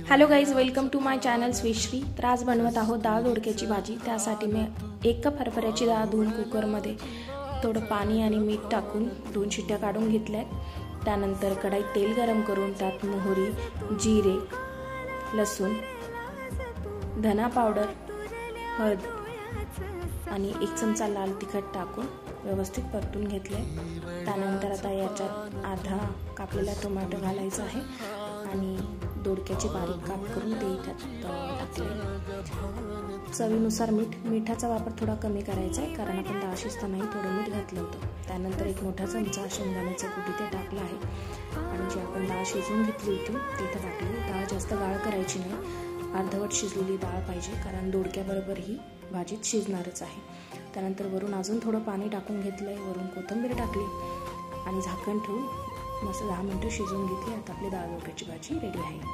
Hello guys, welcome to my channel स्वीश्री। तर आज बनवत आहोत डाळ दोडक्याची भाजी। त्यासाठी मी 1 कप हरभऱ्याची डाळ धुवून कुकरमध्ये थोडं पाणी आणि मीठ टाकून 2 शिट्ट्या काढून घेतल्या। त्यानंतर कढईत तेल गरम करून त्यात मोहरी, जिरे, लसूण, धना पावडर, हळद आणि 1 चमचा लाल तिखट टाकून व्यवस्थित परतून घेतले। त्यानंतर आता याच्यात अर्धा कापलेला टोमॅटो घालायचा आहे आणि दोडक्याचे बारीक काप करून ते त्यात टाकले। चवीनुसार मिठाचा वापर थोडा कमी करायचा आहे, कारण आपण डाळ शिजतानाही थोडं मीठ घातलं होतं। त्यानंतर 1 मोठा चमचा शेंगदाण्याचं कूट इथे टाकलं आहे आणि जी आपण डाळ शिजवून घेतली होती तिथे टाकली। डाळ जास्त गाळ करायची नाही, अर्धवट शिजलेली डाळ पाहिजे, कारण दोडक्याबरोबर ही भाजीत शिजणारच आहे। त्यानंतर वरून अजून थोडं पाणी टाकून घेतलंय, वरून कोथिंबीर टाकली आणि झाकण ठेवून मस्त 10 मिनिटं शिजवून घेतली। आता आपली डाळ दोडक्याची भाजी रेडी आहे।